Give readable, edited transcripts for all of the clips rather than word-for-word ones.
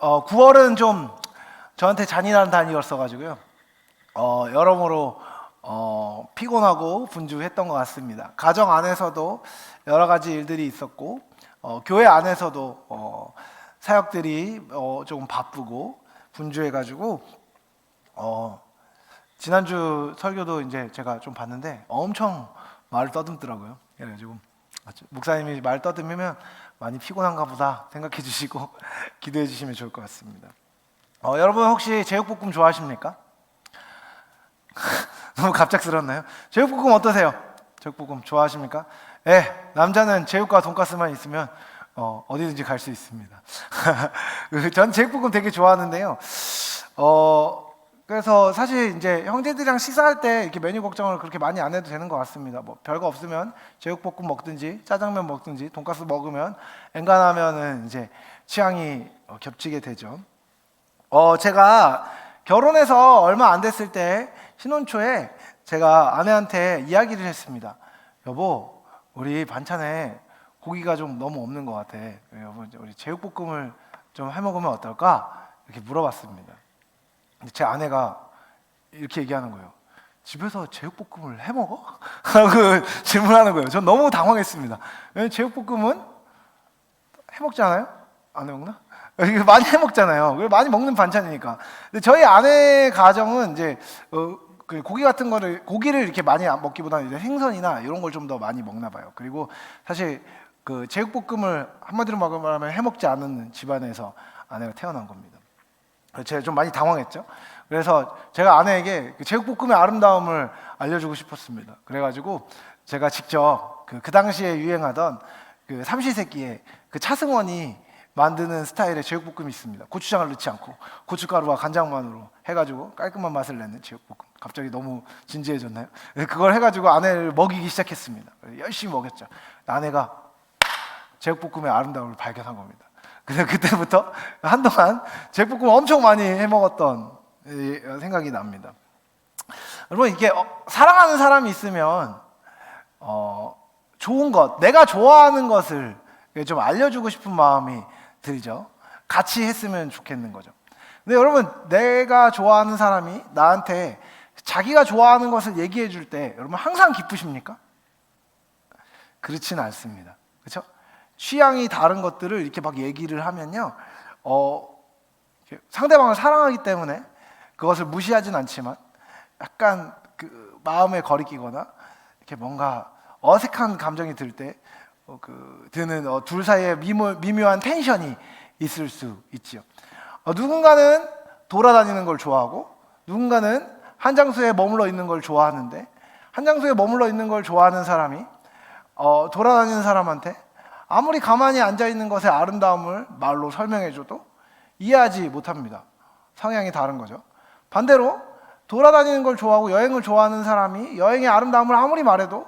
9월은 좀 저한테 잔인한 단위였어가지고요. 여러모로 피곤하고 분주했던 것 같습니다. 가정 안에서도 여러 가지 일들이 있었고, 교회 안에서도 사역들이 조금 바쁘고 분주해가지고, 지난주 설교도 이제 제가 좀 봤는데 엄청 말을 떠듬더라고요. 그래가지고 목사님이 말 떠듬으면 많이 피곤한가 보다 생각해 주시고 기도해 주시면 좋을 것 같습니다. 여러분 혹시 제육볶음 좋아하십니까? 너무 갑작스럽나요? 제육볶음 어떠세요? 제육볶음 좋아하십니까? 네, 남자는 제육과 돈가스만 있으면 어디든지 갈 수 있습니다. 전 제육볶음 되게 좋아하는데요. 그래서 사실 이제 형제들이랑 식사할 때 이렇게 메뉴 걱정을 그렇게 많이 안 해도 되는 것 같습니다. 뭐 별거 없으면 제육볶음 먹든지 짜장면 먹든지 돈가스 먹으면 엔간하면은 이제 취향이 겹치게 되죠. 제가 결혼해서 얼마 안 됐을 때 신혼 초에 제가 아내한테 이야기를 했습니다. 여보, 우리 반찬에 고기가 좀 너무 없는 것 같아. 여보, 우리 제육볶음을 좀 해 먹으면 어떨까? 이렇게 물어봤습니다. 제 아내가 이렇게 얘기하는 거예요. 집에서 제육볶음을 해 먹어? 라고 질문하는 거예요. 전 너무 당황했습니다. 제육볶음은 해 먹지 않아요? 안 해 먹나? 많이 해 먹잖아요. 많이 먹는 반찬이니까. 근데 저희 아내 가정은 이제 그 고기 같은 거를 고기를 이렇게 많이 먹기보다는 이제 생선이나 이런 걸 좀 더 많이 먹나 봐요. 그리고 사실 그 제육볶음을 한마디로 말하면 해 먹지 않는 집안에서 아내가 태어난 겁니다. 제가 좀 많이 당황했죠. 그래서 제가 아내에게 제육볶음의 아름다움을 알려주고 싶었습니다. 그래가지고 제가 직접 그 당시에 유행하던 그 삼시세끼의 그 차승원이 만드는 스타일의 제육볶음이 있습니다. 고추장을 넣지 않고 고춧가루와 간장만으로 해가지고 깔끔한 맛을 내는 제육볶음. 갑자기 너무 진지해졌나요? 그걸 해가지고 아내를 먹이기 시작했습니다. 열심히 먹였죠. 아내가 제육볶음의 아름다움을 발견한 겁니다. 그래서 그때부터 한동안 제육볶음 엄청 많이 해 먹었던 생각이 납니다. 여러분, 이게 사랑하는 사람이 있으면 좋은 것, 내가 좋아하는 것을 좀 알려주고 싶은 마음이 들죠. 같이 했으면 좋겠는 거죠. 근데 여러분, 내가 좋아하는 사람이 나한테 자기가 좋아하는 것을 얘기해 줄 때 여러분 항상 기쁘십니까? 그렇지는 않습니다. 그렇죠? 취향이 다른 것들을 이렇게 막 얘기를 하면요, 상대방을 사랑하기 때문에 그것을 무시하진 않지만 약간 그 마음에 거리끼거나 이렇게 뭔가 어색한 감정이 들 때 드는 둘 사이에 미묘한 텐션이 있을 수 있지요. 누군가는 돌아다니는 걸 좋아하고 누군가는 한 장소에 머물러 있는 걸 좋아하는데, 한 장소에 머물러 있는 걸 좋아하는 사람이 돌아다니는 사람한테 아무리 가만히 앉아 있는 것의 아름다움을 말로 설명해줘도 이해하지 못합니다. 성향이 다른 거죠. 반대로 돌아다니는 걸 좋아하고 여행을 좋아하는 사람이 여행의 아름다움을 아무리 말해도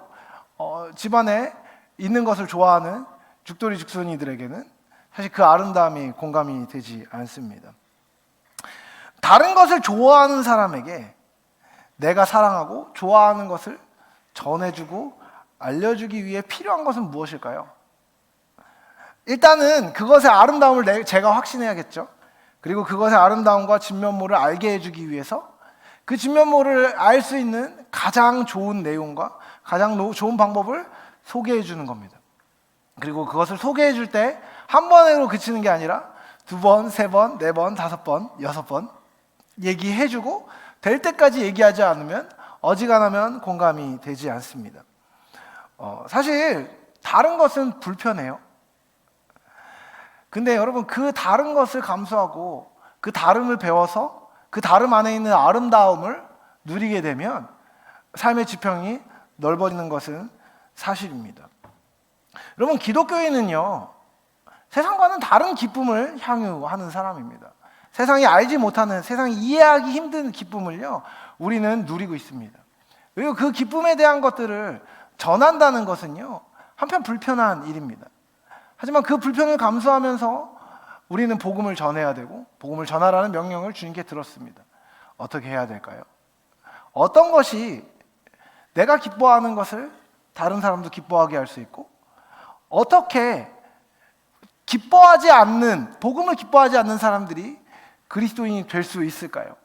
집안에 있는 것을 좋아하는 죽돌이 죽순이들에게는 사실 그 아름다움이 공감이 되지 않습니다. 다른 것을 좋아하는 사람에게 내가 사랑하고 좋아하는 것을 전해주고 알려주기 위해 필요한 것은 무엇일까요? 일단은 그것의 아름다움을 제가 확신해야겠죠. 그리고 그것의 아름다움과 진면모를 알게 해주기 위해서 그 진면모를 알 수 있는 가장 좋은 내용과 가장 좋은 방법을 소개해 주는 겁니다. 그리고 그것을 소개해 줄 때 한 번으로 그치는 게 아니라 2번, 3번, 4번, 5번, 6번 얘기해 주고 될 때까지 얘기하지 않으면 어지간하면 공감이 되지 않습니다. 사실 다른 것은 불편해요. 근데 여러분, 그 다른 것을 감수하고 그 다름을 배워서 그 다름 안에 있는 아름다움을 누리게 되면 삶의 지평이 넓어지는 것은 사실입니다. 여러분, 기독교인은요, 세상과는 다른 기쁨을 향유하는 사람입니다. 세상이 알지 못하는, 세상이 이해하기 힘든 기쁨을요, 우리는 누리고 있습니다. 그리고 그 기쁨에 대한 것들을 전한다는 것은요, 한편 불편한 일입니다. 하지만 그 불편을 감수하면서 우리는 복음을 전해야 되고 복음을 전하라는 명령을 주님께 들었습니다. 어떻게 해야 될까요? 어떤 것이 내가 기뻐하는 것을 다른 사람도 기뻐하게 할 수 있고, 어떻게 기뻐하지 않는, 복음을 기뻐하지 않는 사람들이 그리스도인이 될 수 있을까요?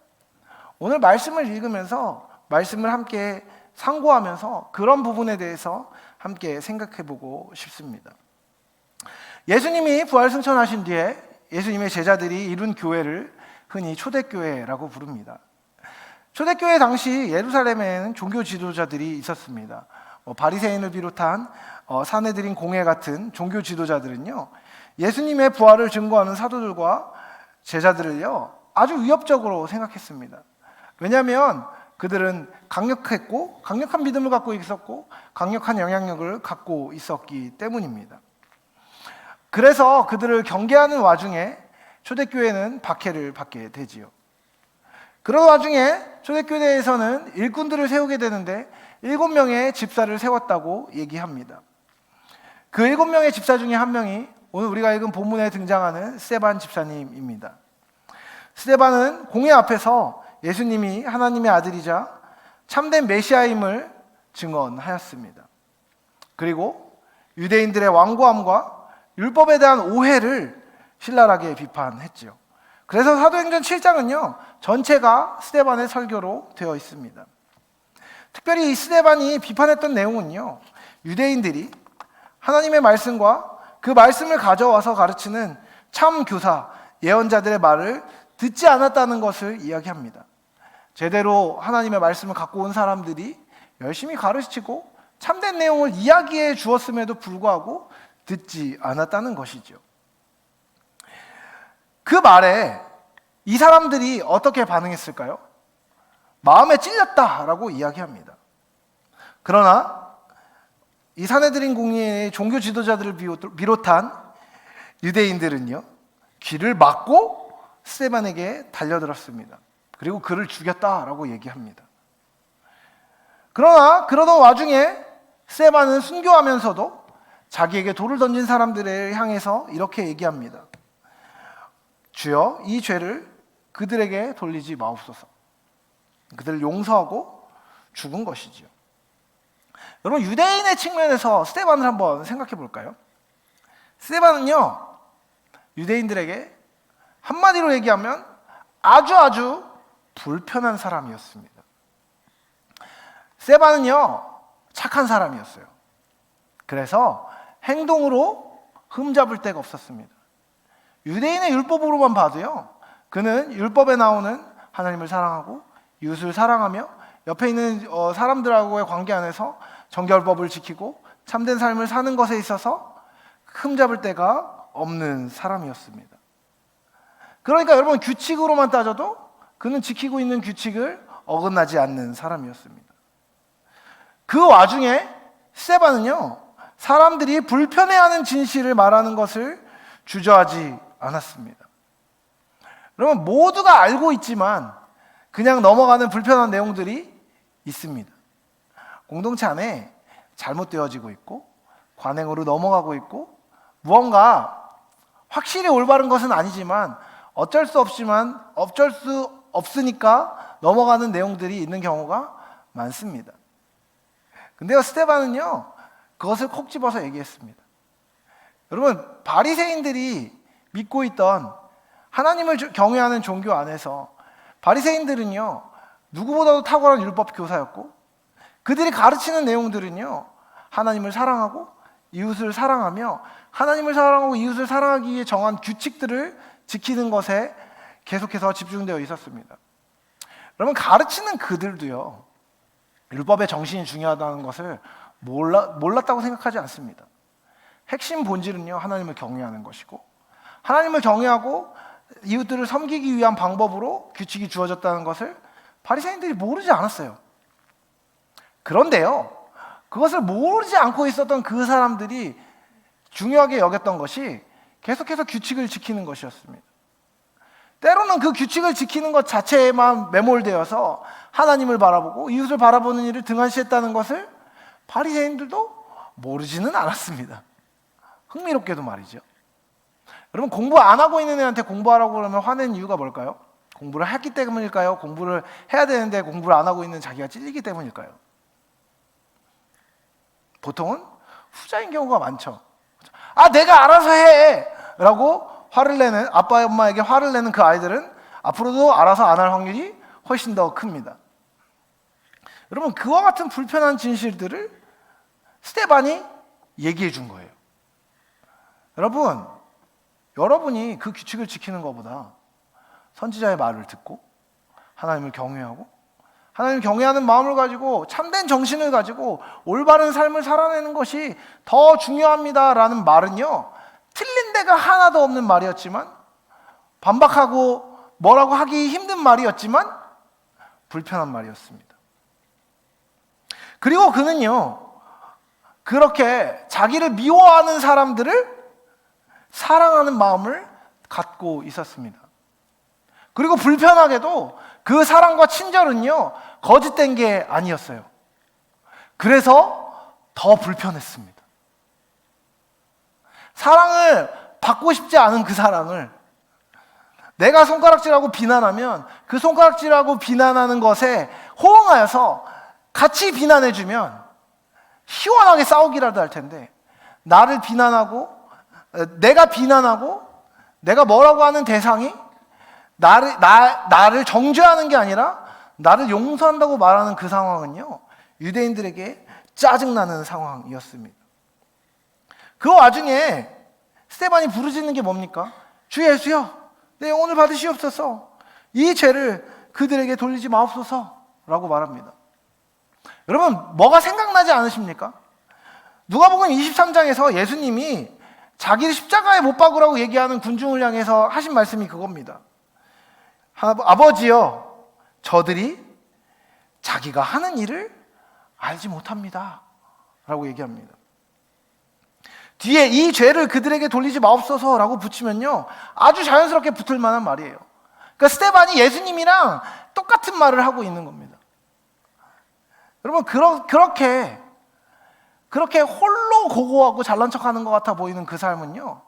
오늘 말씀을 읽으면서 말씀을 함께 상고하면서 그런 부분에 대해서 함께 생각해 보고 싶습니다. 예수님이 부활승천하신 뒤에 예수님의 제자들이 이룬 교회를 흔히 초대교회라고 부릅니다. 초대교회 당시 예루살렘에는 종교 지도자들이 있었습니다. 바리새인을 비롯한 사내들인 공회 같은 종교 지도자들은요, 예수님의 부활을 증거하는 사도들과 제자들을요 아주 위협적으로 생각했습니다. 왜냐하면 그들은 강력했고 강력한 믿음을 갖고 있었고 강력한 영향력을 갖고 있었기 때문입니다. 그래서 그들을 경계하는 와중에 초대교회는 박해를 받게 되지요. 그런 와중에 초대교회에서는 일꾼들을 세우게 되는데 7명의 집사를 세웠다고 얘기합니다. 그 7명의 집사 중에 한 명이 오늘 우리가 읽은 본문에 등장하는 스데반 집사님입니다. 스데반은 공회 앞에서 예수님이 하나님의 아들이자 참된 메시아임을 증언하였습니다. 그리고 유대인들의 완고함과 율법에 대한 오해를 신랄하게 비판했지요. 그래서 사도행전 7장은요 전체가 스데반의 설교로 되어 있습니다. 특별히 이 스데반이 비판했던 내용은요, 유대인들이 하나님의 말씀과 그 말씀을 가져와서 가르치는 참 교사, 예언자들의 말을 듣지 않았다는 것을 이야기합니다. 제대로 하나님의 말씀을 갖고 온 사람들이 열심히 가르치고 참된 내용을 이야기해 주었음에도 불구하고 듣지 않았다는 것이죠. 그 말에 이 사람들이 어떻게 반응했을까요? 마음에 찔렸다라고 이야기합니다. 그러나 이 사내들인 공의의 종교 지도자들을 비롯한 유대인들은요 귀를 막고 스데반에게 달려들었습니다. 그리고 그를 죽였다라고 얘기합니다. 그러나 그러던 와중에 스데반은 순교하면서도 자기에게 돌을 던진 사람들을 향해서 이렇게 얘기합니다. 주여, 이 죄를 그들에게 돌리지 마옵소서. 그들을 용서하고 죽은 것이지요. 여러분, 유대인의 측면에서 스데반을 한번 생각해 볼까요? 스데반은요 유대인들에게 한마디로 얘기하면 아주 불편한 사람이었습니다. 스데반은요 착한 사람이었어요. 그래서 행동으로 흠잡을 데가 없었습니다. 유대인의 율법으로만 봐도요 그는 율법에 나오는 하나님을 사랑하고 이웃을 사랑하며 옆에 있는 사람들하고의 관계 안에서 정결법을 지키고 참된 삶을 사는 것에 있어서 흠잡을 데가 없는 사람이었습니다. 그러니까 여러분, 규칙으로만 따져도 그는 지키고 있는 규칙을 어긋나지 않는 사람이었습니다. 그 와중에 스데반은요 사람들이 불편해하는 진실을 말하는 것을 주저하지 않았습니다. 여러분, 모두가 알고 있지만 그냥 넘어가는 불편한 내용들이 있습니다. 공동체 안에 잘못되어지고 있고 관행으로 넘어가고 있고 무언가 확실히 올바른 것은 아니지만 어쩔 수 없으니까 넘어가는 내용들이 있는 경우가 많습니다. 근데요 스데반은요 그것을 콕 집어서 얘기했습니다. 여러분, 바리새인들이 믿고 있던 하나님을 경외하는 종교 안에서 바리새인들은요 누구보다도 탁월한 율법 교사였고 그들이 가르치는 내용들은요 하나님을 사랑하고 이웃을 사랑하며 하나님을 사랑하고 이웃을 사랑하기 위해 정한 규칙들을 지키는 것에 계속해서 집중되어 있었습니다. 여러분, 가르치는 그들도요 율법의 정신이 중요하다는 것을 몰랐다고 생각하지 않습니다. 핵심 본질은요 하나님을 경외하는 것이고 하나님을 경외하고 이웃들을 섬기기 위한 방법으로 규칙이 주어졌다는 것을 바리새인들이 모르지 않았어요. 그런데요 그것을 모르지 않고 있었던 그 사람들이 중요하게 여겼던 것이 계속해서 규칙을 지키는 것이었습니다. 때로는 그 규칙을 지키는 것 자체에만 매몰되어서 하나님을 바라보고 이웃을 바라보는 일을 등한시했다는 것을 바리새인들도 모르지는 않았습니다. 흥미롭게도 말이죠. 여러분, 공부 안 하고 있는 애한테 공부하라고 그러면 화내는 이유가 뭘까요? 공부를 했기 때문일까요? 공부를 해야 되는데 공부를 안 하고 있는 자기가 찔리기 때문일까요? 보통은 후자인 경우가 많죠. 아, 내가 알아서 해. 라고 화를 내는, 아빠 엄마에게 화를 내는 그 아이들은 앞으로도 알아서 안 할 확률이 훨씬 더 큽니다. 여러분, 그와 같은 불편한 진실들을 스데반이 얘기해 준 거예요. 여러분이 그 규칙을 지키는 것보다 선지자의 말을 듣고 하나님을 경외하고 하나님을 경외하는 마음을 가지고 참된 정신을 가지고 올바른 삶을 살아내는 것이 더 중요합니다라는 말은요, 틀린 데가 하나도 없는 말이었지만, 반박하고 뭐라고 하기 힘든 말이었지만 불편한 말이었습니다. 그리고 그는요, 그렇게 자기를 미워하는 사람들을 사랑하는 마음을 갖고 있었습니다. 그리고 불편하게도 그 사랑과 친절은요, 거짓된 게 아니었어요. 그래서 더 불편했습니다. 사랑을 받고 싶지 않은 그 사랑을 내가 손가락질하고 비난하면 그 손가락질하고 비난하는 것에 호응하여서 같이 비난해주면 시원하게 싸우기라도 할 텐데, 나를 비난하고 내가 비난하고 내가 뭐라고 하는 대상이 나를 정죄하는 게 아니라 나를 용서한다고 말하는 그 상황은요, 유대인들에게 짜증나는 상황이었습니다. 그 와중에 스데반이 부르짖는 게 뭡니까? 주 예수여, 내 영혼을 받으시옵소서, 이 죄를 그들에게 돌리지 마옵소서 라고 말합니다. 여러분, 뭐가 생각나지 않으십니까? 누가복음 23장에서 예수님이 자기를 십자가에 못 박으라고 얘기하는 군중을 향해서 하신 말씀이 그겁니다. 아버지여, 저들이 자기가 하는 일을 알지 못합니다 라고 얘기합니다. 뒤에 이 죄를 그들에게 돌리지 마옵소서 라고 붙이면요, 아주 자연스럽게 붙을 만한 말이에요. 그러니까 스데반이 예수님이랑 똑같은 말을 하고 있는 겁니다. 여러분, 그렇게 홀로 고고하고 잘난 척하는 것 같아 보이는 그 삶은요,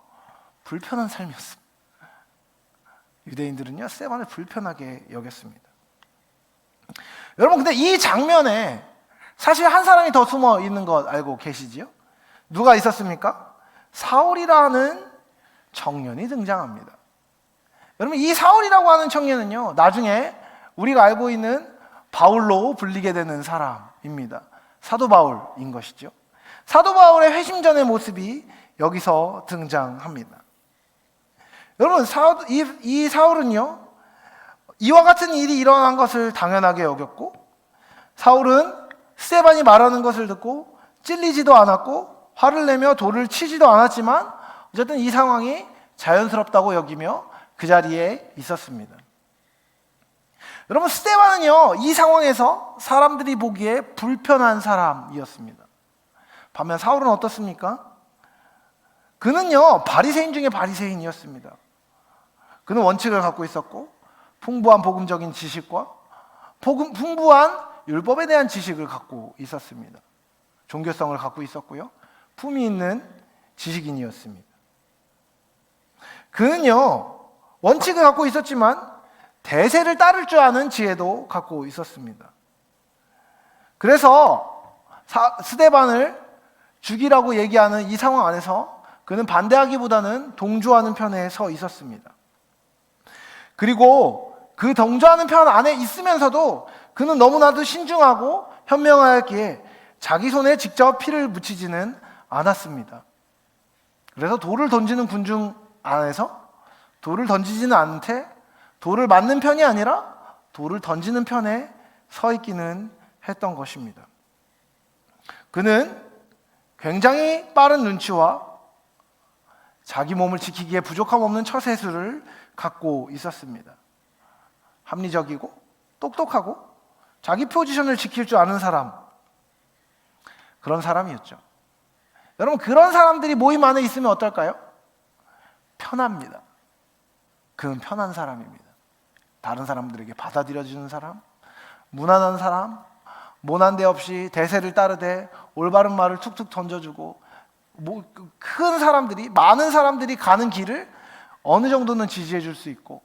불편한 삶이었습니다. 유대인들은요, 스데반을 불편하게 여겼습니다. 여러분, 근데 이 장면에 사실 한 사람이 더 숨어 있는 것 알고 계시지요? 누가 있었습니까? 사울이라는 청년이 등장합니다. 여러분, 이 사울이라고 하는 청년은요, 나중에 우리가 알고 있는 바울로 불리게 되는 사람입니다. 사도 바울인 것이죠. 사도 바울의 회심전의 모습이 여기서 등장합니다. 여러분, 이 사울은요, 이와 같은 일이 일어난 것을 당연하게 여겼고, 사울은 스데반이 말하는 것을 듣고 찔리지도 않았고 화를 내며 돌을 치지도 않았지만 어쨌든 이 상황이 자연스럽다고 여기며 그 자리에 있었습니다. 여러분, 스데반은요, 이 상황에서 사람들이 보기에 불편한 사람이었습니다. 반면 사울은 어떻습니까? 그는요, 바리새인 중에 바리새인이었습니다. 그는 원칙을 갖고 있었고 풍부한 복음적인 지식과 풍부한 율법에 대한 지식을 갖고 있었습니다. 종교성을 갖고 있었고요, 품위 있는 지식인이었습니다. 그는요, 원칙을 갖고 있었지만 대세를 따를 줄 아는 지혜도 갖고 있었습니다. 그래서 스데반을 죽이라고 얘기하는 이 상황 안에서 그는 반대하기보다는 동조하는 편에 서 있었습니다. 그리고 그 동조하는 편 안에 있으면서도 그는 너무나도 신중하고 현명하였기에 자기 손에 직접 피를 묻히지는 않았습니다. 그래서 돌을 던지는 군중 안에서 돌을 던지지는 않되 돌을 맞는 편이 아니라 돌을 던지는 편에 서 있기는 했던 것입니다. 그는 굉장히 빠른 눈치와 자기 몸을 지키기에 부족함 없는 처세술을 갖고 있었습니다. 합리적이고 똑똑하고 자기 포지션을 지킬 줄 아는 사람, 그런 사람이었죠. 여러분, 그런 사람들이 모임 안에 있으면 어떨까요? 편합니다. 그는 편한 사람입니다. 다른 사람들에게 받아들여주는 사람, 무난한 사람, 모난 데 없이 대세를 따르되 올바른 말을 툭툭 던져주고, 큰 사람들이, 많은 사람들이 가는 길을 어느 정도는 지지해 줄 수 있고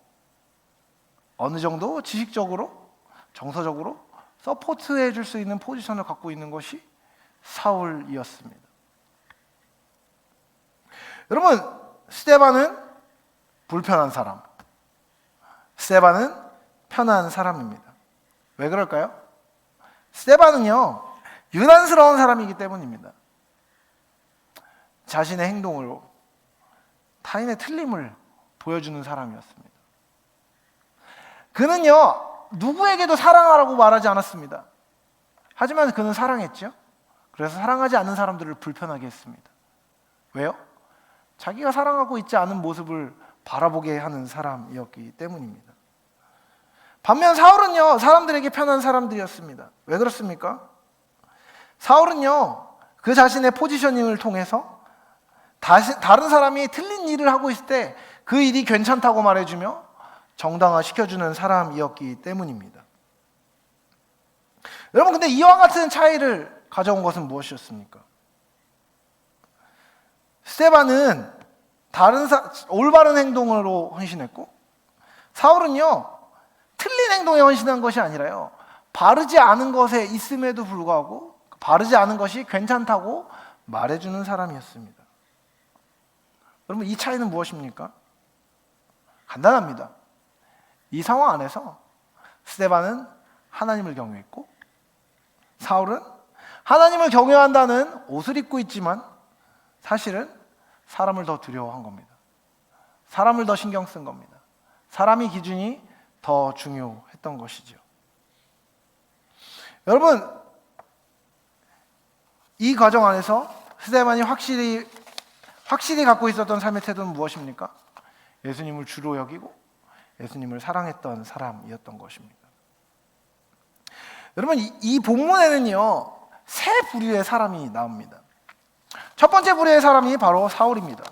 어느 정도 지식적으로, 정서적으로 서포트해 줄 수 있는 포지션을 갖고 있는 것이 사울이었습니다. 여러분, 스데반은 불편한 사람, 스데반은 편한 사람입니다. 왜 그럴까요? 스데반은요, 유난스러운 사람이기 때문입니다. 자신의 행동으로 타인의 틀림을 보여주는 사람이었습니다. 그는요, 누구에게도 사랑하라고 말하지 않았습니다. 하지만 그는 사랑했죠. 그래서 사랑하지 않는 사람들을 불편하게 했습니다. 왜요? 자기가 사랑하고 있지 않은 모습을 바라보게 하는 사람이었기 때문입니다. 반면 사울은요, 사람들에게 편한 사람들이었습니다. 왜 그렇습니까? 사울은요, 그 자신의 포지셔닝을 통해서 다른 사람이 틀린 일을 하고 있을 때 그 일이 괜찮다고 말해주며 정당화시켜주는 사람이었기 때문입니다. 여러분, 근데 이와 같은 차이를 가져온 것은 무엇이었습니까? 스데반은 올바른 행동으로 헌신했고, 사울은요, 틀린 행동에 헌신한 것이 아니라요, 바르지 않은 것에 있음에도 불구하고 바르지 않은 것이 괜찮다고 말해주는 사람이었습니다. 여러분, 이 차이는 무엇입니까? 간단합니다. 이 상황 안에서 스데반은 하나님을 경외했고, 사울은 하나님을 경외한다는 옷을 입고 있지만 사실은 사람을 더 두려워한 겁니다. 사람을 더 신경 쓴 겁니다. 사람의 기준이 더 중요했던 것이죠. 여러분, 이 과정 안에서 스데반이 확실히 갖고 있었던 삶의 태도는 무엇입니까? 예수님을 주로 여기고 예수님을 사랑했던 사람이었던 것입니다. 여러분, 이 본문에는요, 세 부류의 사람이 나옵니다. 첫 번째 부류의 사람이 바로 사울입니다.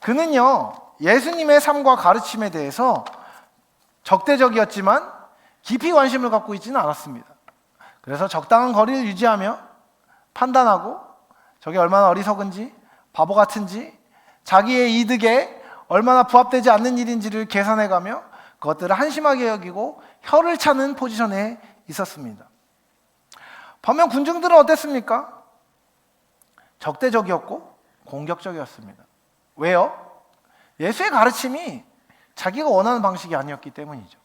그는요, 예수님의 삶과 가르침에 대해서 적대적이었지만 깊이 관심을 갖고 있지는 않았습니다. 그래서 적당한 거리를 유지하며 판단하고 저게 얼마나 어리석은지, 바보 같은지, 자기의 이득에 얼마나 부합되지 않는 일인지를 계산해가며 그것들을 한심하게 여기고 혀를 차는 포지션에 있었습니다. 반면 군중들은 어땠습니까? 적대적이었고 공격적이었습니다. 왜요? 예수의 가르침이 자기가 원하는 방식이 아니었기 때문이죠.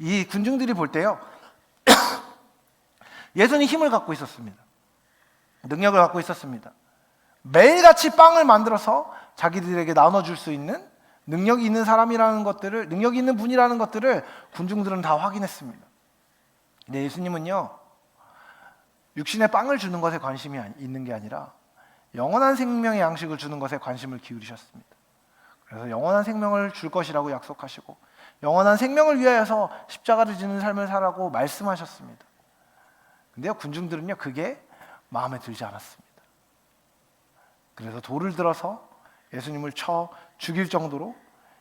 이 군중들이 볼 때요, 예수는 힘을 갖고 있었습니다. 능력을 갖고 있었습니다. 매일같이 빵을 만들어서 자기들에게 나눠줄 수 있는 능력이 있는 사람이라는 것들을, 능력이 있는 분이라는 것들을 군중들은 다 확인했습니다. 근데 예수님은요, 육신의 빵을 주는 것에 관심이 있는 게 아니라 영원한 생명의 양식을 주는 것에 관심을 기울이셨습니다. 그래서 영원한 생명을 줄 것이라고 약속하시고 영원한 생명을 위하여서 십자가를 지는 삶을 살라고 말씀하셨습니다. 근데요, 군중들은요, 그게 마음에 들지 않았습니다. 그래서 돌을 들어서 예수님을 쳐 죽일 정도로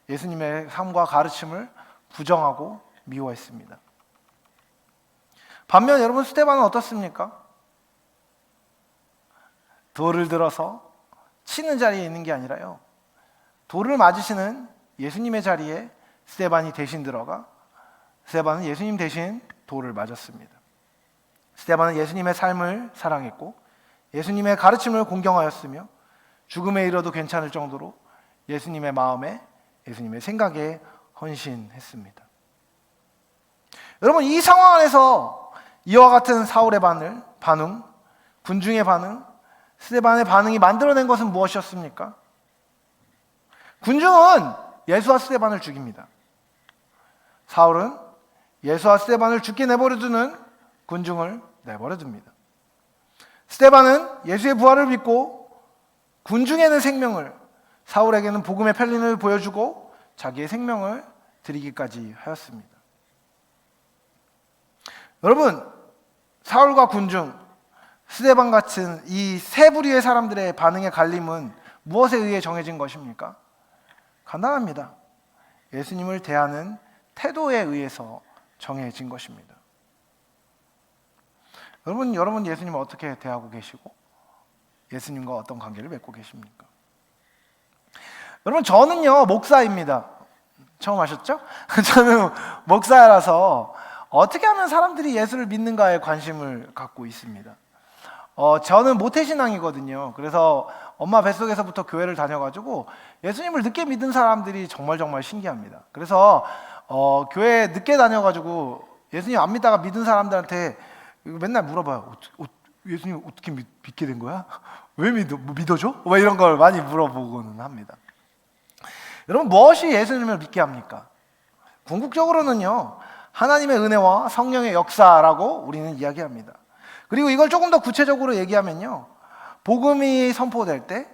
예수님의 삶과 가르침을 부정하고 미워했습니다. 반면 여러분, 스데반은 어떻습니까? 돌을 들어서 치는 자리에 있는 게 아니라요, 돌을 맞으시는 예수님의 자리에 스데반이 대신 들어가 스데반은 예수님 대신 돌을 맞았습니다. 스데반은 예수님의 삶을 사랑했고 예수님의 가르침을 공경하였으며 죽음에 이르러도 괜찮을 정도로 예수님의 마음에, 예수님의 생각에 헌신했습니다. 여러분, 이 상황 안에서 이와 같은 사울의 반응, 군중의 반응, 스데반의 반응이 만들어낸 것은 무엇이었습니까? 군중은 예수와 스데반을 죽입니다. 사울은 예수와 스데반을 죽게 내버려두는 군중을 내버려둡니다. 스데반은 예수의 부활을 믿고 군중에는 생명을, 사울에게는 복음의 편리를 보여주고 자기의 생명을 드리기까지 하였습니다. 여러분, 사울과 군중, 스데반 같은 이 세 부류의 사람들의 반응의 갈림은 무엇에 의해 정해진 것입니까? 간단합니다. 예수님을 대하는 태도에 의해서 정해진 것입니다. 여러분 예수님을 어떻게 대하고 계시고 예수님과 어떤 관계를 맺고 계십니까? 여러분, 저는요, 목사입니다. 처음 아셨죠? 저는 목사라서 어떻게 하면 사람들이 예수를 믿는가에 관심을 갖고 있습니다. 저는 모태신앙이거든요. 그래서 엄마 뱃속에서부터 교회를 다녀가지고 예수님을 늦게 믿은 사람들이 정말 정말 신기합니다. 그래서 교회 늦게 다녀가지고 예수님 안 믿다가 믿은 사람들한테 맨날 물어봐요. 예수님 어떻게 믿게 된 거야? 왜 믿어줘? 뭐 이런 걸 많이 물어보고는 합니다. 여러분, 무엇이 예수님을 믿게 합니까? 궁극적으로는요, 하나님의 은혜와 성령의 역사라고 우리는 이야기합니다. 그리고 이걸 조금 더 구체적으로 얘기하면요, 복음이 선포될 때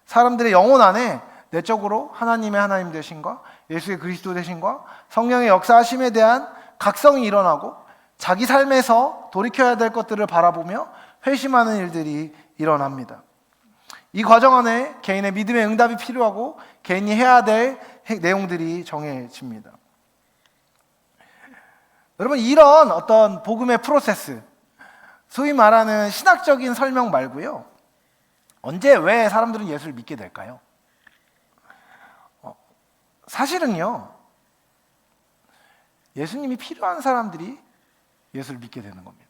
사람들의 영혼 안에 내적으로 하나님 되신과 예수의 그리스도 되신과 성령의 역사하심에 대한 각성이 일어나고 자기 삶에서 돌이켜야 될 것들을 바라보며 회심하는 일들이 일어납니다. 이 과정 안에 개인의 믿음의 응답이 필요하고 개인이 해야 될 내용들이 정해집니다. 여러분, 이런 어떤 복음의 프로세스, 소위 말하는 신학적인 설명 말고요, 언제 왜 사람들은 예수를 믿게 될까요? 사실은요, 예수님이 필요한 사람들이 예수를 믿게 되는 겁니다.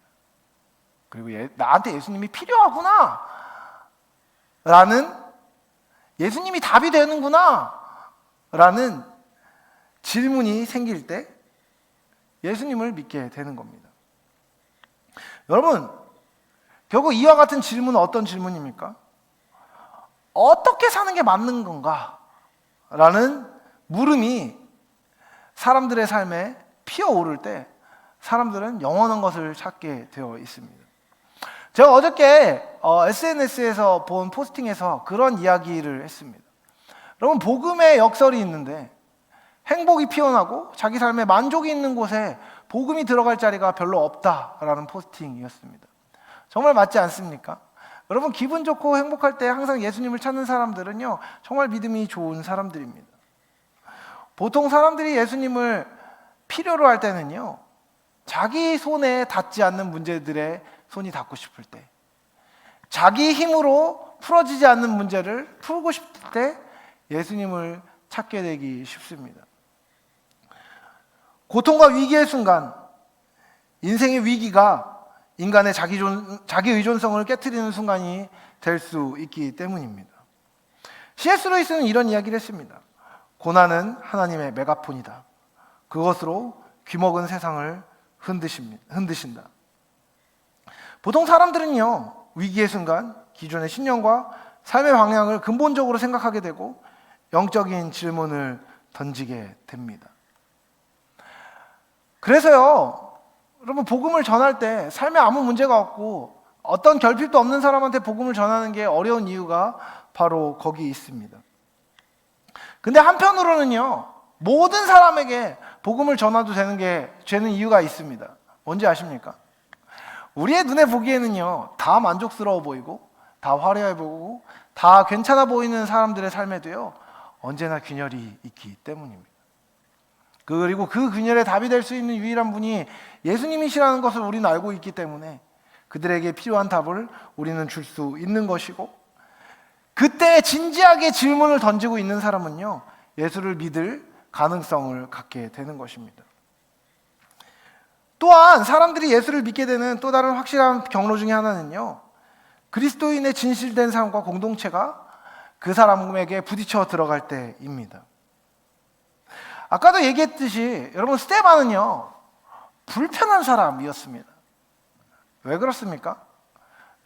그리고 나한테 예수님이 필요하구나 라는, 예수님이 답이 되는구나 라는 질문이 생길 때 예수님을 믿게 되는 겁니다. 여러분, 결국 이와 같은 질문은 어떤 질문입니까? 어떻게 사는 게 맞는 건가? 라는 물음이 사람들의 삶에 피어오를 때 사람들은 영원한 것을 찾게 되어 있습니다. 제가 어저께 SNS에서 본 포스팅에서 그런 이야기를 했습니다. 여러분, 복음의 역설이 있는데 행복이 피어나고 자기 삶에 만족이 있는 곳에 복음이 들어갈 자리가 별로 없다라는 포스팅이었습니다. 정말 맞지 않습니까? 여러분, 기분 좋고 행복할 때 항상 예수님을 찾는 사람들은요, 정말 믿음이 좋은 사람들입니다. 보통 사람들이 예수님을 필요로 할 때는요, 자기 손에 닿지 않는 문제들에 손이 닿고 싶을 때, 자기 힘으로 풀어지지 않는 문제를 풀고 싶을 때 예수님을 찾게 되기 쉽습니다. 고통과 위기의 순간, 인생의 위기가 인간의 자기 의존성을 깨트리는 순간이 될 수 있기 때문입니다. C.S. 루이스는 이런 이야기를 했습니다. 고난은 하나님의 메가폰이다. 그것으로 귀먹은 세상을 흔드신다. 보통 사람들은요, 위기의 순간 기존의 신념과 삶의 방향을 근본적으로 생각하게 되고 영적인 질문을 던지게 됩니다. 그래서요, 여러분, 복음을 전할 때 삶에 아무 문제가 없고 어떤 결핍도 없는 사람한테 복음을 전하는 게 어려운 이유가 바로 거기 있습니다. 근데 한편으로는요, 모든 사람에게 복음을 전해도 되는 이유가 있습니다. 뭔지 아십니까? 우리의 눈에 보기에는요, 다 만족스러워 보이고 다 화려해 보이고 다 괜찮아 보이는 사람들의 삶에도요, 언제나 균열이 있기 때문입니다. 그리고 그 균열에 답이 될 수 있는 유일한 분이 예수님이시라는 것을 우리는 알고 있기 때문에 그들에게 필요한 답을 우리는 줄 수 있는 것이고, 그때 진지하게 질문을 던지고 있는 사람은요, 예수를 믿을 가능성을 갖게 되는 것입니다. 또한 사람들이 예수를 믿게 되는 또 다른 확실한 경로 중에 하나는요, 그리스도인의 진실된 삶과 공동체가 그 사람에게 부딪혀 들어갈 때입니다. 아까도 얘기했듯이 여러분, 스데반은요, 불편한 사람이었습니다. 왜 그렇습니까?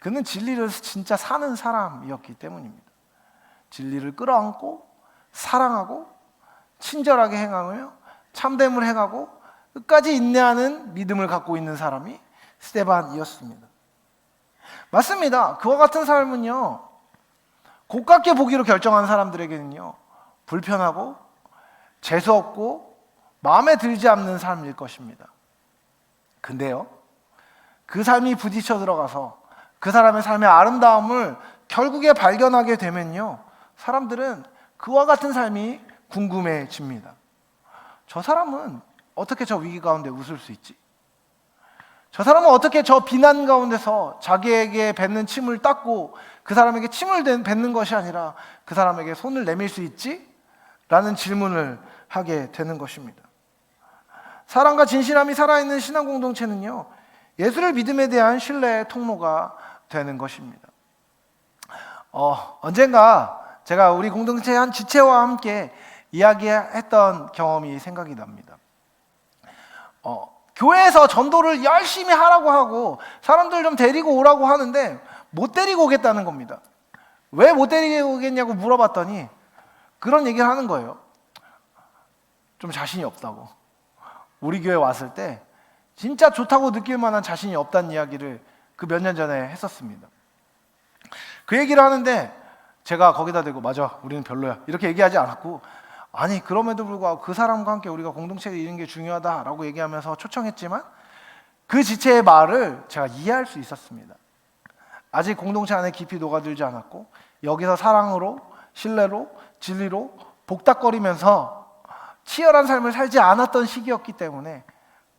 그는 진리를 진짜 사는 사람이었기 때문입니다. 진리를 끌어안고 사랑하고 친절하게 행하며 참됨을 행하고 끝까지 인내하는 믿음을 갖고 있는 사람이 스데반이었습니다. 맞습니다. 그와 같은 삶은요, 고깝게 보기로 결정한 사람들에게는요, 불편하고 재수없고 마음에 들지 않는 삶일 것입니다. 근데요, 그 삶이 부딪혀 들어가서 그 사람의 삶의 아름다움을 결국에 발견하게 되면요, 사람들은 그와 같은 삶이 궁금해집니다. 저 사람은 어떻게 저 위기 가운데 웃을 수 있지? 저 사람은 어떻게 저 비난 가운데서 자기에게 뱉는 침을 닦고 그 사람에게 침을 뱉는 것이 아니라 그 사람에게 손을 내밀 수 있지? 라는 질문을 하게 되는 것입니다. 사랑과 진실함이 살아있는 신앙 공동체는요, 예수를 믿음에 대한 신뢰의 통로가 되는 것입니다. 언젠가 제가 우리 공동체의 한 지체와 함께 이야기했던 경험이 생각이 납니다. 교회에서 전도를 열심히 하라고 하고 사람들 좀 데리고 오라고 하는데 못 데리고 오겠다는 겁니다. 왜 못 데리고 오겠냐고 물어봤더니 그런 얘기를 하는 거예요. 좀 자신이 없다고. 우리 교회 왔을 때 진짜 좋다고 느낄 만한 자신이 없다는 이야기를 그 몇 년 전에 했었습니다. 그 얘기를 하는데 제가 거기다 대고 맞아, 우리는 별로야 이렇게 얘기하지 않았고, 아니 그럼에도 불구하고 그 사람과 함께 우리가 공동체에 있는 게 중요하다라고 얘기하면서 초청했지만 그 지체의 말을 제가 이해할 수 있었습니다. 아직 공동체 안에 깊이 녹아들지 않았고 여기서 사랑으로, 신뢰로, 진리로 복닥거리면서 치열한 삶을 살지 않았던 시기였기 때문에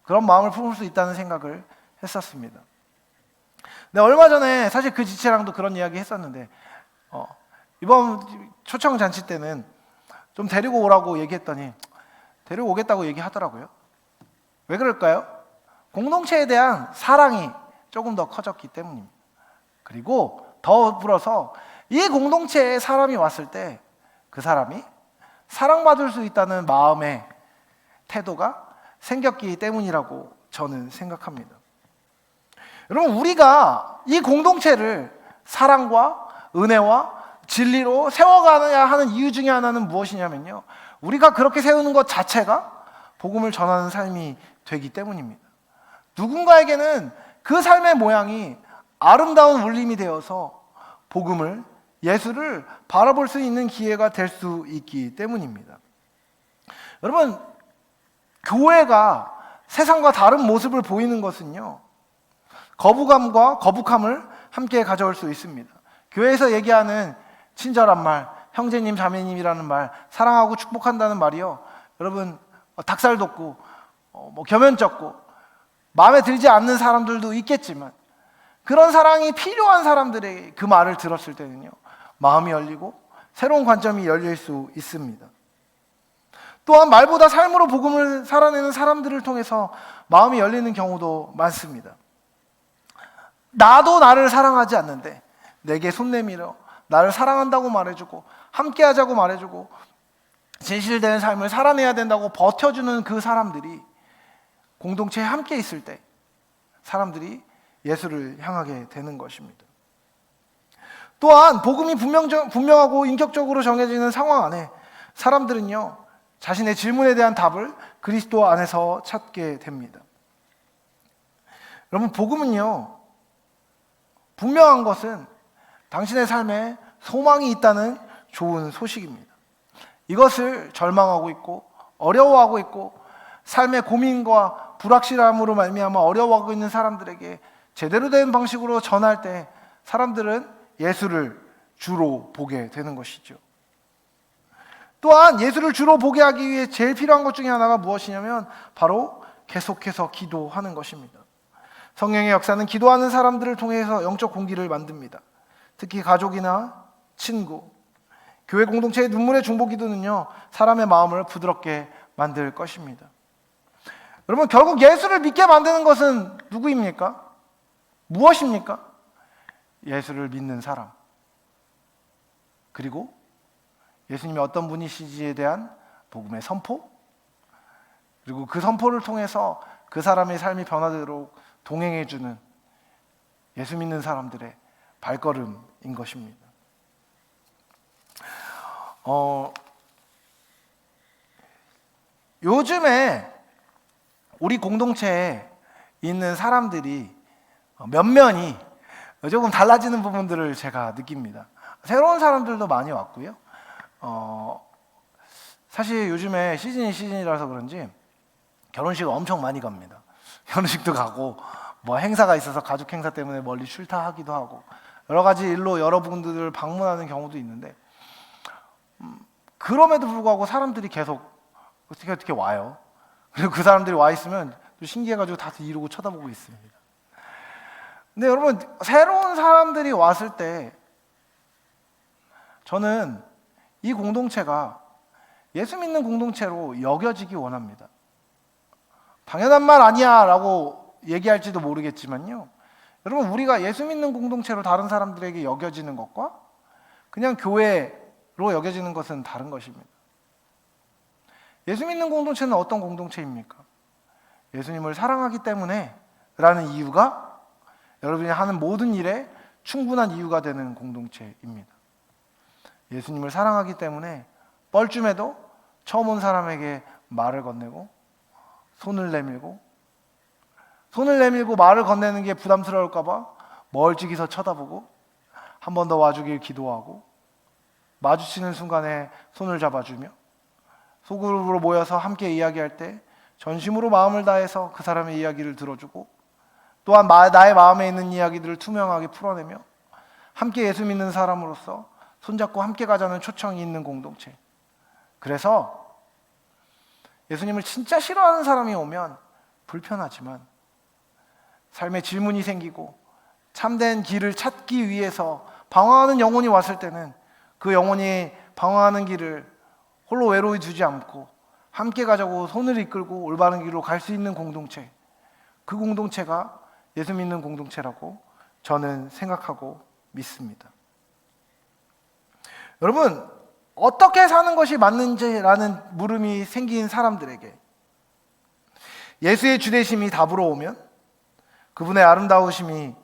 그런 마음을 품을 수 있다는 생각을 했었습니다. 근데 얼마 전에 사실 그 지체랑도 그런 이야기 했었는데 이번 초청 잔치 때는 좀 데리고 오라고 얘기했더니 데리고 오겠다고 얘기하더라고요. 왜 그럴까요? 공동체에 대한 사랑이 조금 더 커졌기 때문입니다. 그리고 더불어서 이 공동체에 사람이 왔을 때 그 사람이 사랑받을 수 있다는 마음의 태도가 생겼기 때문이라고 저는 생각합니다. 여러분, 우리가 이 공동체를 사랑과 은혜와 진리로 세워가야 하는 이유 중에 하나는 무엇이냐면요, 우리가 그렇게 세우는 것 자체가 복음을 전하는 삶이 되기 때문입니다. 누군가에게는 그 삶의 모양이 아름다운 울림이 되어서 복음을, 예수를 바라볼 수 있는 기회가 될 수 있기 때문입니다. 여러분, 교회가 세상과 다른 모습을 보이는 것은요, 거부감과 거북함을 함께 가져올 수 있습니다. 교회에서 얘기하는 친절한 말, 형제님, 자매님이라는 말, 사랑하고 축복한다는 말이요, 여러분 닭살 돋고 겸연쩍고 마음에 들지 않는 사람들도 있겠지만 그런 사랑이 필요한 사람들의 그 말을 들었을 때는요, 마음이 열리고 새로운 관점이 열릴 수 있습니다. 또한 말보다 삶으로 복음을 살아내는 사람들을 통해서 마음이 열리는 경우도 많습니다. 나도 나를 사랑하지 않는데 내게 손 내밀어 나를 사랑한다고 말해주고 함께하자고 말해주고 진실된 삶을 살아내야 된다고 버텨주는 그 사람들이 공동체에 함께 있을 때 사람들이 예수를 향하게 되는 것입니다. 또한 복음이 분명하고 인격적으로 정해지는 상황 안에 사람들은요, 자신의 질문에 대한 답을 그리스도 안에서 찾게 됩니다. 여러분, 복음은요, 분명한 것은 당신의 삶에 소망이 있다는 좋은 소식입니다. 이것을 절망하고 있고 어려워하고 있고 삶의 고민과 불확실함으로 말미암아 어려워하고 있는 사람들에게 제대로 된 방식으로 전할 때 사람들은 예수를 주로 보게 되는 것이죠. 또한 예수를 주로 보게 하기 위해 제일 필요한 것 중에 하나가 무엇이냐면 바로 계속해서 기도하는 것입니다. 성령의 역사는 기도하는 사람들을 통해서 영적 공기를 만듭니다. 특히 가족이나 친구, 교회 공동체의 눈물의 중보 기도는요, 사람의 마음을 부드럽게 만들 것입니다. 여러분, 결국 예수를 믿게 만드는 것은 누구입니까? 무엇입니까? 예수를 믿는 사람, 그리고 예수님이 어떤 분이시지에 대한 복음의 선포, 그리고 그 선포를 통해서 그 사람의 삶이 변화되도록 동행해주는 예수 믿는 사람들의 발걸음인 것입니다. 요즘에 우리 공동체에 있는 사람들이 면면이 조금 달라지는 부분들을 제가 느낍니다. 새로운 사람들도 많이 왔고요. 사실 요즘에 시즌이라서 그런지 결혼식 엄청 많이 갑니다. 결혼식도 가고 뭐 행사가 있어서 가족 행사 때문에 멀리 출타하기도 하고 여러 가지 일로 여러분들을 방문하는 경우도 있는데, 그럼에도 불구하고 사람들이 계속 어떻게 와요. 그리고 그 사람들이 와 있으면 또 신기해가지고 다들 이러고 쳐다보고 있습니다. 근데 여러분, 새로운 사람들이 왔을 때 저는 이 공동체가 예수 믿는 공동체로 여겨지기 원합니다. 당연한 말 아니야 라고 얘기할지도 모르겠지만요, 여러분, 우리가 예수 믿는 공동체로 다른 사람들에게 여겨지는 것과 그냥 교회로 여겨지는 것은 다른 것입니다. 예수 믿는 공동체는 어떤 공동체입니까? 예수님을 사랑하기 때문에 라는 이유가 여러분이 하는 모든 일에 충분한 이유가 되는 공동체입니다. 예수님을 사랑하기 때문에 뻘쭘해도 처음 온 사람에게 말을 건네고 손을 내밀고 말을 건네는 게 부담스러울까 봐 멀찍이서 쳐다보고 한 번 더 와주길 기도하고 마주치는 순간에 손을 잡아주며 소그룹으로 모여서 함께 이야기할 때 전심으로 마음을 다해서 그 사람의 이야기를 들어주고 또한 나의 마음에 있는 이야기들을 투명하게 풀어내며 함께 예수 믿는 사람으로서 손잡고 함께 가자는 초청이 있는 공동체. 그래서 예수님을 진짜 싫어하는 사람이 오면 불편하지만 삶에 질문이 생기고 참된 길을 찾기 위해서 방황하는 영혼이 왔을 때는 그 영혼이 방황하는 길을 홀로 외로이 두지 않고 함께 가자고 손을 이끌고 올바른 길로 갈 수 있는 공동체, 그 공동체가 예수 믿는 공동체라고 저는 생각하고 믿습니다. 여러분, 어떻게 사는 것이 맞는지라는 물음이 생긴 사람들에게 예수의 주되심이 답으로 오면 그분의 아름다우심이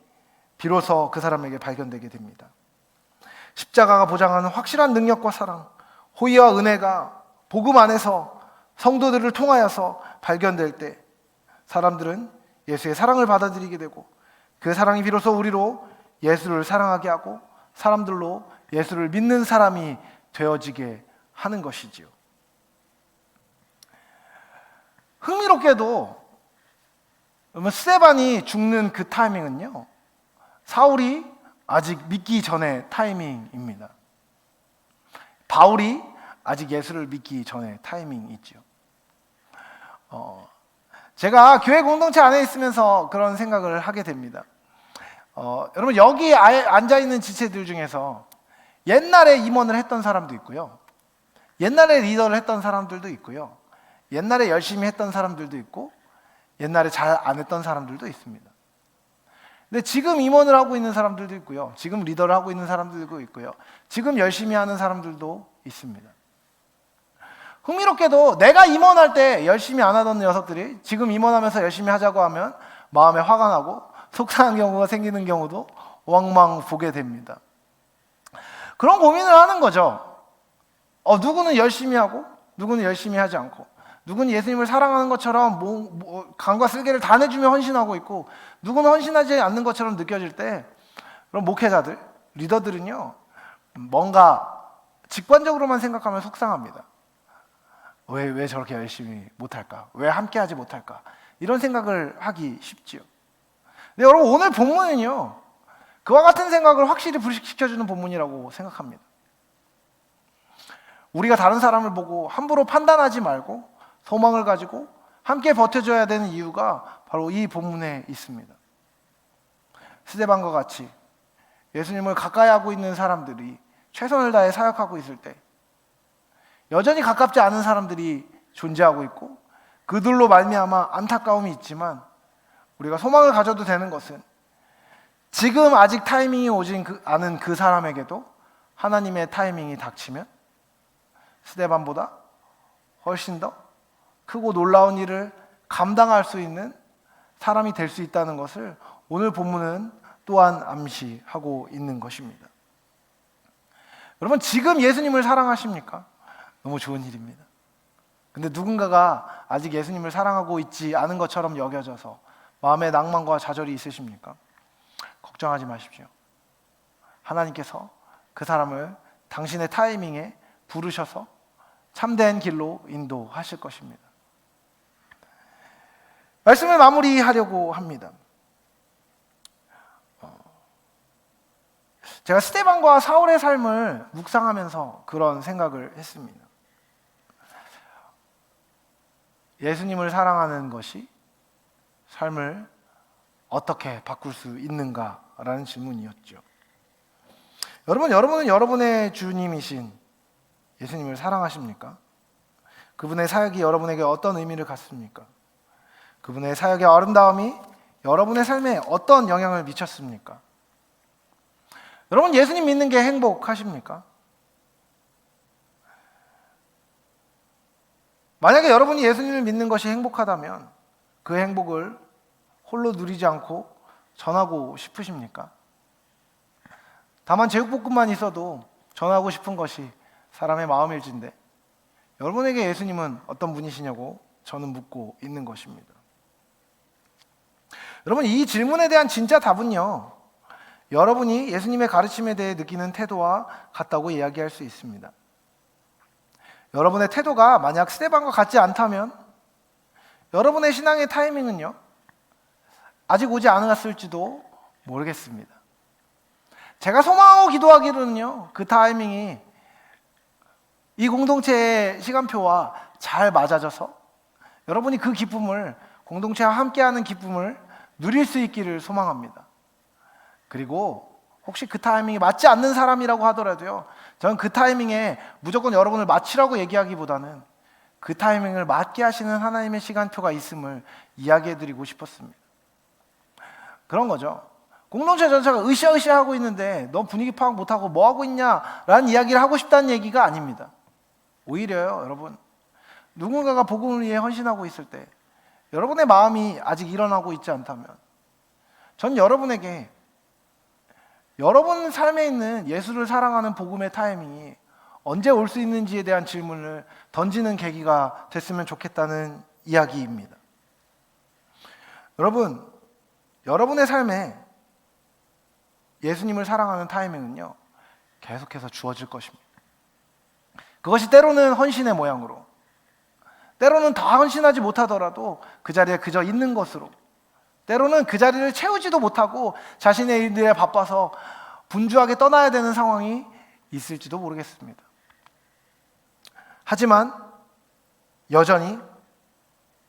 비로소 그 사람에게 발견되게 됩니다. 십자가가 보장하는 확실한 능력과 사랑, 호의와 은혜가 복음 안에서 성도들을 통하여서 발견될 때 사람들은 예수의 사랑을 받아들이게 되고 그 사랑이 비로소 우리로 예수를 사랑하게 하고 사람들로 예수를 믿는 사람이 되어지게 하는 것이지요. 흥미롭게도 스데반이 죽는 그 타이밍은요, 사울이 아직 믿기 전의 타이밍입니다. 바울이 아직 예수를 믿기 전의 타이밍이죠. 제가 교회 공동체 안에 있으면서 그런 생각을 하게 됩니다. 여러분, 여기 앉아있는 지체들 중에서 옛날에 임원을 했던 사람도 있고요, 옛날에 리더를 했던 사람들도 있고요, 옛날에 열심히 했던 사람들도 있고 옛날에 잘 안 했던 사람들도 있습니다. 근데 지금 임원을 하고 있는 사람들도 있고요, 지금 리더를 하고 있는 사람들도 있고요, 지금 열심히 하는 사람들도 있습니다. 흥미롭게도 내가 임원할 때 열심히 안 하던 녀석들이 지금 임원하면서 열심히 하자고 하면 마음에 화가 나고 속상한 경우가 생기는 경우도 왕왕 보게 됩니다. 그런 고민을 하는 거죠. 누구는 열심히 하고 누구는 열심히 하지 않고, 누구는 예수님을 사랑하는 것처럼 간과 쓸개를 다 내주며 헌신하고 있고, 누구는 헌신하지 않는 것처럼 느껴질 때 그럼 목회자들, 리더들은요, 뭔가 직관적으로만 생각하면 속상합니다. 왜 저렇게 열심히 못할까? 왜 함께하지 못할까? 이런 생각을 하기 쉽지요. 근데 여러분, 오늘 본문은요, 그와 같은 생각을 확실히 불식시켜주는 본문이라고 생각합니다. 우리가 다른 사람을 보고 함부로 판단하지 말고 소망을 가지고 함께 버텨줘야 되는 이유가 바로 이 본문에 있습니다. 스데반과 같이 예수님을 가까이 하고 있는 사람들이 최선을 다해 사역하고 있을 때 여전히 가깝지 않은 사람들이 존재하고 있고 그들로 말미암아 안타까움이 있지만 우리가 소망을 가져도 되는 것은 지금 아직 타이밍이 오지 않은 그 사람에게도 하나님의 타이밍이 닥치면 스데반보다 훨씬 더 크고 놀라운 일을 감당할 수 있는 사람이 될 수 있다는 것을 오늘 본문은 또한 암시하고 있는 것입니다. 여러분, 지금 예수님을 사랑하십니까? 너무 좋은 일입니다. 근데 누군가가 아직 예수님을 사랑하고 있지 않은 것처럼 여겨져서 마음에 낭만과 좌절이 있으십니까? 걱정하지 마십시오. 하나님께서 그 사람을 당신의 타이밍에 부르셔서 참된 길로 인도하실 것입니다. 말씀을 마무리하려고 합니다. 제가 스데반과 사울의 삶을 묵상하면서 그런 생각을 했습니다. 예수님을 사랑하는 것이 삶을 어떻게 바꿀 수 있는가라는 질문이었죠. 여러분은 여러분의 주님이신 예수님을 사랑하십니까? 그분의 사역이 여러분에게 어떤 의미를 갖습니까? 그분의 사역의 아름다움이 여러분의 삶에 어떤 영향을 미쳤습니까? 여러분 예수님 믿는 게 행복하십니까? 만약에 여러분이 예수님을 믿는 것이 행복하다면 그 행복을 홀로 누리지 않고 전하고 싶으십니까? 다만 제육볶음만 있어도 전하고 싶은 것이 사람의 마음일진데 여러분에게 예수님은 어떤 분이시냐고 저는 묻고 있는 것입니다. 여러분 이 질문에 대한 진짜 답은요, 여러분이 예수님의 가르침에 대해 느끼는 태도와 같다고 이야기할 수 있습니다. 여러분의 태도가 만약 스데반과 같지 않다면 여러분의 신앙의 타이밍은요 아직 오지 않았을지도 모르겠습니다. 제가 소망하고 기도하기로는요 그 타이밍이 이 공동체의 시간표와 잘 맞아져서 여러분이 그 기쁨을, 공동체와 함께하는 기쁨을 누릴 수 있기를 소망합니다. 그리고 혹시 그 타이밍이 맞지 않는 사람이라고 하더라도요, 저는 그 타이밍에 무조건 여러분을 맞추라고 얘기하기보다는 그 타이밍을 맞게 하시는 하나님의 시간표가 있음을 이야기해드리고 싶었습니다. 그런 거죠. 공동체 전체가 으쌰으쌰하고 있는데 너 분위기 파악 못하고 뭐하고 있냐라는 이야기를 하고 싶다는 얘기가 아닙니다. 오히려요, 여러분, 누군가가 복음을 위해 헌신하고 있을 때 여러분의 마음이 아직 일어나고 있지 않다면 전 여러분에게 여러분 삶에 있는 예수를 사랑하는 복음의 타이밍이 언제 올 수 있는지에 대한 질문을 던지는 계기가 됐으면 좋겠다는 이야기입니다. 여러분, 여러분의 삶에 예수님을 사랑하는 타이밍은요 계속해서 주어질 것입니다. 그것이 때로는 헌신의 모양으로, 때로는 다 헌신하지 못하더라도 그 자리에 그저 있는 것으로, 때로는 그 자리를 채우지도 못하고 자신의 일들에 바빠서 분주하게 떠나야 되는 상황이 있을지도 모르겠습니다. 하지만 여전히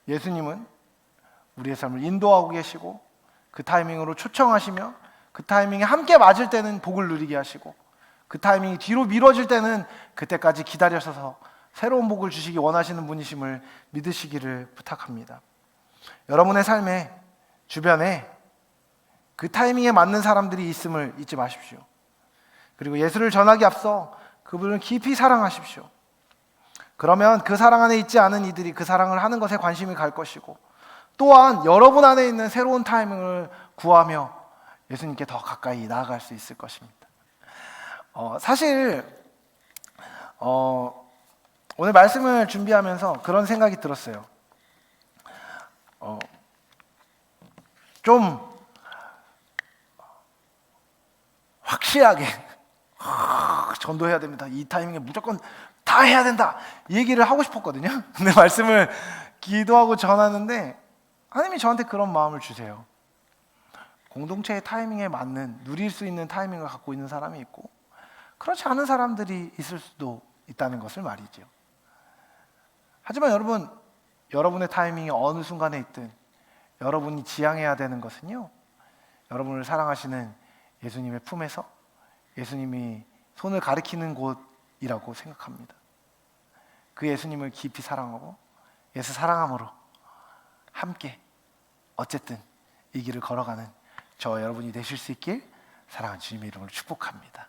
예수님은 우리의 삶을 인도하고 계시고 그 타이밍으로 초청하시며 그 타이밍에 함께 맞을 때는 복을 누리게 하시고 그 타이밍이 뒤로 미뤄질 때는 그때까지 기다려셔서 새로운 복을 주시기 원하시는 분이심을 믿으시기를 부탁합니다. 여러분의 삶에 주변에 그 타이밍에 맞는 사람들이 있음을 잊지 마십시오. 그리고 예수를 전하기 앞서 그분을 깊이 사랑하십시오. 그러면 그 사랑 안에 있지 않은 이들이 그 사랑을 하는 것에 관심이 갈 것이고, 또한 여러분 안에 있는 새로운 타이밍을 구하며 예수님께 더 가까이 나아갈 수 있을 것입니다. 사실 오늘 말씀을 준비하면서 그런 생각이 들었어요. 좀 확실하게 전도해야 됩니다. 이 타이밍에 무조건 다 해야 된다, 이 얘기를 하고 싶었거든요. 근데 말씀을 기도하고 전하는데 하나님이 저한테 그런 마음을 주세요. 공동체의 타이밍에 맞는, 누릴 수 있는 타이밍을 갖고 있는 사람이 있고 그렇지 않은 사람들이 있을 수도 있다는 것을 말이죠. 하지만 여러분, 여러분의 타이밍이 어느 순간에 있든 여러분이 지향해야 되는 것은요, 여러분을 사랑하시는 예수님의 품에서 예수님이 손을 가리키는 곳이라고 생각합니다. 그 예수님을 깊이 사랑하고 예수 사랑함으로 함께 어쨌든 이 길을 걸어가는 저 여러분이 되실 수 있길 사랑하는 주님의 이름으로 축복합니다.